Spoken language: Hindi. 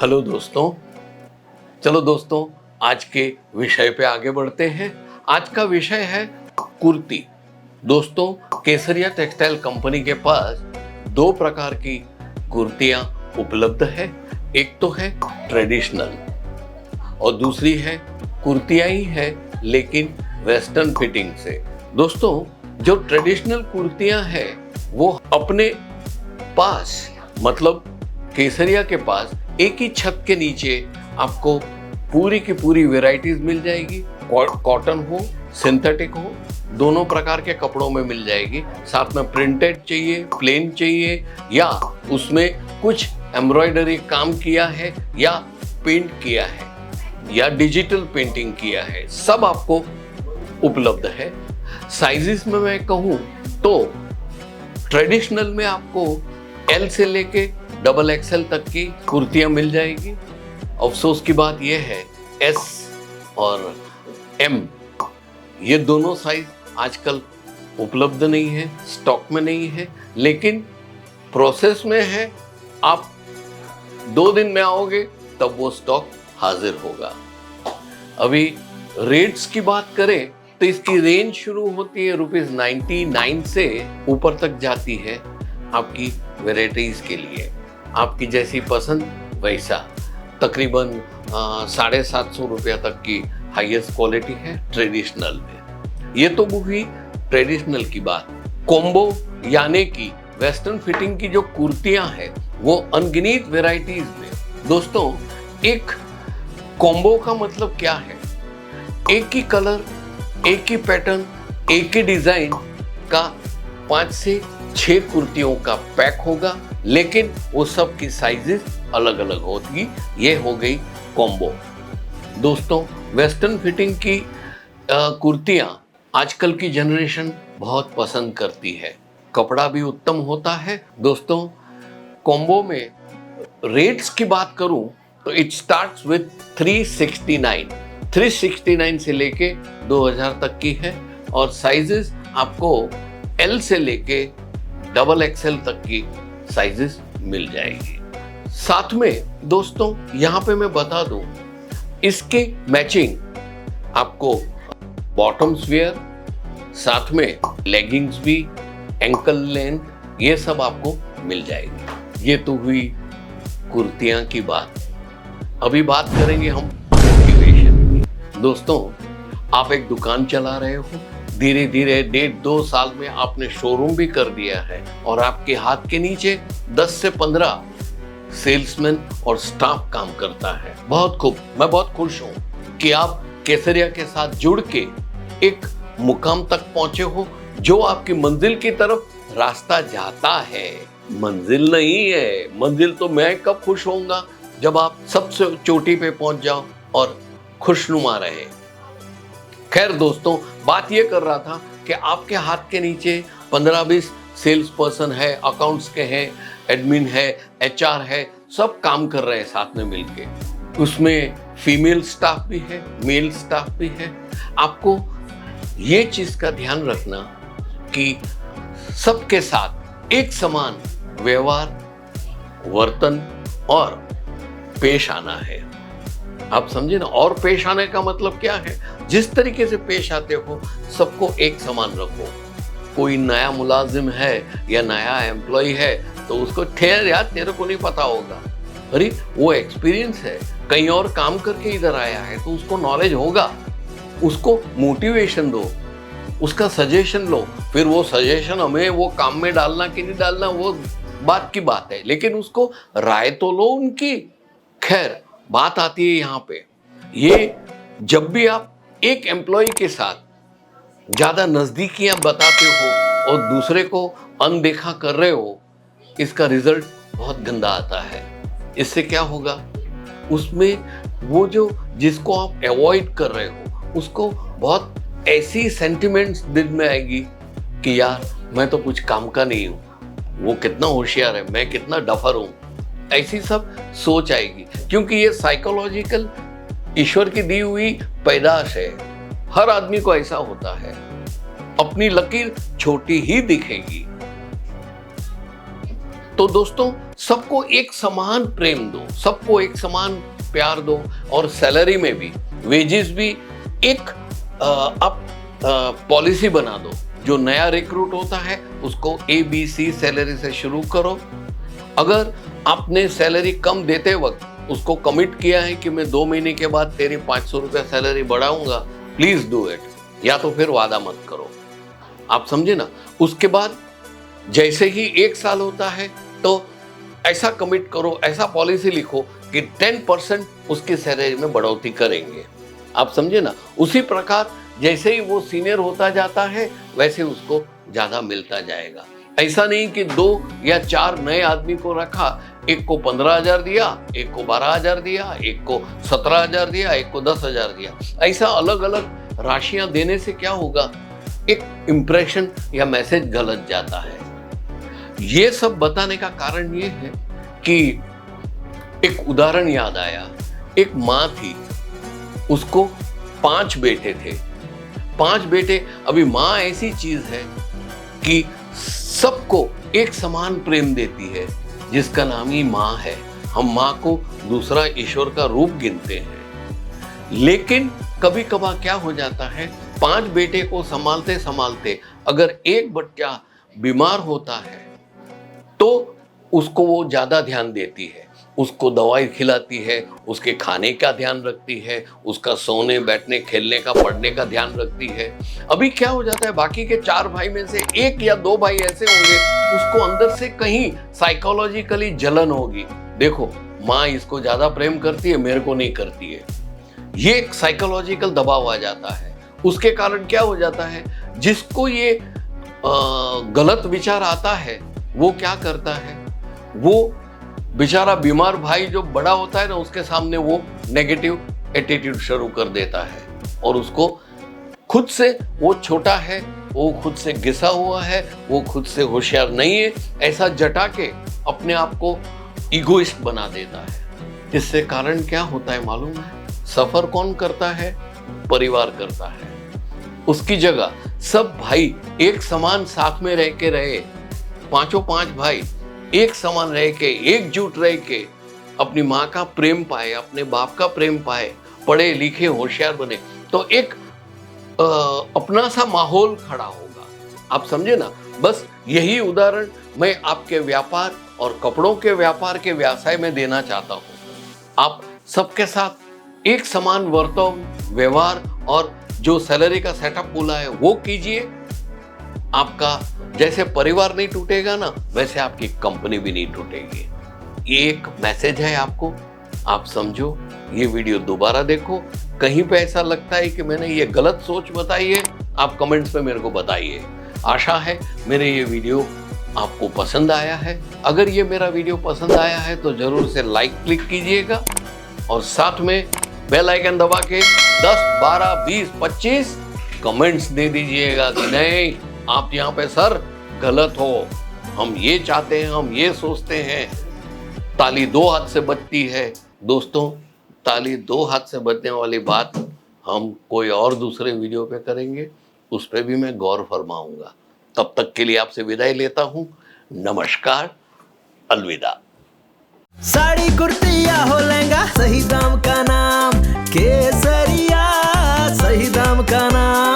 हेलो दोस्तों, चलो दोस्तों आज के विषय पे आगे बढ़ते हैं। आज का विषय है कुर्ती। दोस्तों, केसरिया टेक्सटाइल कंपनी के पास दो प्रकार की कुर्तियां उपलब्ध है। एक तो है ट्रेडिशनल और दूसरी है कुर्तियां ही है लेकिन वेस्टर्न फिटिंग से। दोस्तों, जो ट्रेडिशनल कुर्तियां हैं वो अपने पास मतलब केसरिया के पास एक ही छत के नीचे आपको पूरी की पूरी वैरायटीज मिल जाएगी। कॉटन हो, सिंथेटिक हो, दोनों प्रकार के कपड़ों में मिल जाएगी। साथ में प्रिंटेड चाहिए, प्लेन चाहिए या उसमें कुछ एम्ब्रॉयडरी काम किया है या पेंट किया है या डिजिटल पेंटिंग किया है, सब आपको उपलब्ध है। साइजेस में मैं कहूँ तो ट्रेडिशनल में आपको एल से लेके डबल एक्सएल तक की कुर्तियां मिल जाएगी। अफसोस की बात यह है एस और एम ये दोनों साइज आजकल उपलब्ध नहीं है, स्टॉक में नहीं है, लेकिन प्रोसेस में है। आप 2 दिन में आओगे तब वो स्टॉक हाजिर होगा। अभी रेट्स की बात करें तो इसकी रेंज शुरू होती है ₹99 से ऊपर तक जाती है आपकी वैरायटीज के लिए। आपकी जैसी पसंद वैसा। तकरीबन 750 रुपया तक की हाईएस्ट क्वालिटी है ट्रेडिशनल में। ये तो हुई ट्रेडिशनल की बात। कॉम्बो यानी कि वेस्टर्न फिटिंग की जो कुर्तियां हैं वो अनगिनत वैरायटीज में। दोस्तों, एक कॉम्बो का मतलब क्या है? एक ही कलर, एक ही पैटर्न, एक ही डिजाइन का 5 से 6 कुर्तियों का पैक होगा, लेकिन वो सब की साइजेस अलग अलग होगी। ये हो गई कॉम्बो। दोस्तों, वेस्टर्न फिटिंग की कुर्तियां आजकल की जनरेशन बहुत पसंद करती है। कपड़ा भी उत्तम होता है। दोस्तों, कॉम्बो में रेट्स की बात करूं तो इट स्टार्ट्स विथ 369 से लेके 2000 तक की है और साइजेस आपको एल से लेके डबल एक्सएल तक की साइजेस मिल जाएगी। साथ में दोस्तों यहाँ पे मैं बता दूं, इसके मैचिंग आपको बॉटम्स वेयर, साथ में लेगिंग्स भी, एंकल लेंथ, ये सब आपको मिल जाएगी। ये तो हुई कुर्तियां की बात। अभी बात करेंगे हम मोटिवेशन की। दोस्तों, आप एक दुकान चला रहे हो, धीरे धीरे 1.5-2 साल में आपने शोरूम भी कर दिया है और आपके हाथ के नीचे 10 से 15 सेल्समैन और स्टाफ काम करता है। बहुत खूब, मैं बहुत खुश हूं कि आप केसरिया के साथ जुड़ के एक मुकाम तक पहुंचे हो जो आपकी मंजिल की तरफ रास्ता जाता है। मंजिल नहीं है, मंजिल तो मैं कब खुश होऊंगा जब आप सबसे चोटी पे पहुंच जाओ और खुशनुमा रहे। खैर दोस्तों, बात ये कर रहा था कि आपके हाथ के नीचे 15-20 सेल्स पर्सन है, अकाउंट्स के हैं, एडमिन है, एचआर है, सब काम कर रहे हैं साथ में मिलके। उसमें फीमेल स्टाफ भी है, मेल स्टाफ भी है। आपको ये चीज का ध्यान रखना कि सबके साथ एक समान व्यवहार, वर्तन और पेश आना है। आप समझे ना? और पेश आने का मतलब क्या है? जिस तरीके से पेश आते हो सबको एक समान रखो। कोई नया मुलाजिम है या नया एम्प्लॉय है तो उसको ठहर यार, तेरे को नहीं पता होगा। अरे वो एक्सपीरियंस है, कहीं और काम करके इधर आया है तो उसको नॉलेज होगा। उसको मोटिवेशन दो, उसका सजेशन लो। फिर वो सजेशन हमें वो काम में डालना कि नहीं डालना वो बात की बात है, लेकिन उसको राय तो लो उनकी। खैर, बात आती है यहाँ पे, ये जब भी आप एक एम्प्लॉय के साथ ज्यादा नजदीकियां बताते हो और दूसरे को अनदेखा कर रहे हो, इसका रिजल्ट बहुत गंदा आता है। इससे क्या होगा? उसमें वो जो जिसको आप अवॉइड कर रहे हो उसको बहुत ऐसी सेंटिमेंट्स दिल में आएगी कि यार मैं तो कुछ काम का नहीं हूं, वो कितना होशियार है, मैं कितना डफर हूं, ऐसी सब सोच आएगी। क्योंकि ये साइकोलॉजिकल ईश्वर की दी हुई पैदाश है। हर आदमी को ऐसा होता है, अपनी लकीर छोटी ही दिखेगी। तो दोस्तों, सबको एक समान प्रेम दो, सबको एक समान प्यार दो, और सैलरी में भी, वेजेस भी एक आप पॉलिसी बना दो। जो नया रिक्रूट होता है उसको ABC सैलरी से शुरू करो। अगर आपने सैलरी कम देते वक्त उसको कमिट किया है कि मैं 2 महीने के बाद तेरी 500 रुपया सैलरी बढ़ाऊंगा, प्लीज डू इट, या तो फिर वादा मत करो। आप समझे ना। उसके बाद जैसे ही 1 साल होता है तो ऐसा कमिट करो, ऐसा पॉलिसी लिखो कि 10% उसकी सैलरी में बढ़ोतरी करेंगे। आप समझे ना। उसी प्रकार जैसे ही वो सीनियर होता जाता है वैसे उसको ज्यादा मिलता जाएगा। ऐसा नहीं कि 2 या 4 नए आदमी को रखा, एक को 15,000 दिया, एक को 12,000 दिया, एक को 17,000 दिया, एक को 10,000 दिया। ऐसा अलग अलग राशियां देने से क्या होगा, एक इंप्रेशन या मैसेज गलत जाता है। ये सब बताने का कारण ये है कि एक उदाहरण याद आया। एक माँ थी, उसको 5 बेटे थे। 5 बेटे। अभी माँ ऐसी चीज है कि सबको एक समान प्रेम देती है, जिसका नाम ही माँ है। हम माँ को दूसरा ईश्वर का रूप गिनते हैं। लेकिन कभी कभार क्या हो जाता है, 5 बेटे को संभालते संभालते अगर एक बच्चा बीमार होता है तो उसको वो ज्यादा ध्यान देती है, उसको दवाई खिलाती है, उसके खाने का ध्यान रखती है, उसका सोने बैठने खेलने का पढ़ने का ध्यान रखती है। अभी क्या हो जाता है, बाकी के 4 भाई में से 1 या 2 भाई ऐसे होंगे, उसको अंदर से कहीं साइकोलॉजिकली जलन होगी, देखो माँ इसको ज्यादा प्रेम करती है, मेरे को नहीं करती है। ये एक साइकोलॉजिकल दबाव आ जाता है। उसके कारण क्या हो जाता है, जिसको ये गलत विचार आता है वो क्या करता है, वो बेचारा बीमार भाई जो बड़ा होता है ना, उसके सामने वो नेगेटिव एटीट्यूड शुरू कर देता है, और उसको खुद से, वो छोटा है, वो खुद से घिसा हुआ है, वो खुद से होशियार नहीं है, ऐसा जटा के अपने आप को इगोइस्ट बना देता है। इससे कारण क्या होता है मालूम है, सफर कौन करता है, परिवार करता है। उसकी जगह सब भाई एक समान साथ में रह के रहे, 5 भाई एक समान रह के, एकजुट रह के अपनी माँ का प्रेम पाए, अपने बाप का प्रेम पाए, पढ़े लिखे होशियार बने, तो एक अपना सा माहौल खड़ा होगा। आप समझे ना। बस यही उदाहरण मैं आपके व्यापार और कपड़ों के व्यापार के व्यवसाय में देना चाहता हूँ। आप सबके साथ एक समान वर्तन, व्यवहार और जो सैलरी का सेटअप बोला है वो कीजिए। आपका जैसे परिवार नहीं टूटेगा ना, वैसे आपकी कंपनी भी नहीं टूटेगी। ये एक मैसेज है आपको, आप समझो। ये वीडियो दोबारा देखो, कहीं पे ऐसा लगता है कि मैंने ये गलत सोच बताई है, आप कमेंट्स में मेरे को बताइए। आशा है मेरे ये वीडियो आपको पसंद आया है। अगर ये मेरा वीडियो पसंद आया है तो जरूर से लाइक क्लिक कीजिएगा, और साथ में बेल आइकन दबा के 10, 12, 20, 25 कमेंट्स दे दीजिएगा कि नहीं आप यहाँ पे सर गलत हो, हम ये चाहते हैं, हम ये सोचते हैं। ताली 2 हाथ से बजती है दोस्तों, ताली 2 हाथ से बजने वाली बात हम कोई और दूसरे वीडियो पे करेंगे, उस पर भी मैं गौर फरमाऊंगा। तब तक के लिए आपसे विदाई लेता हूँ। नमस्कार, अलविदा। साड़ी कुर्ती या हो लहंगा, सही दाम का नाम केसरिया, सही दाम का नाम।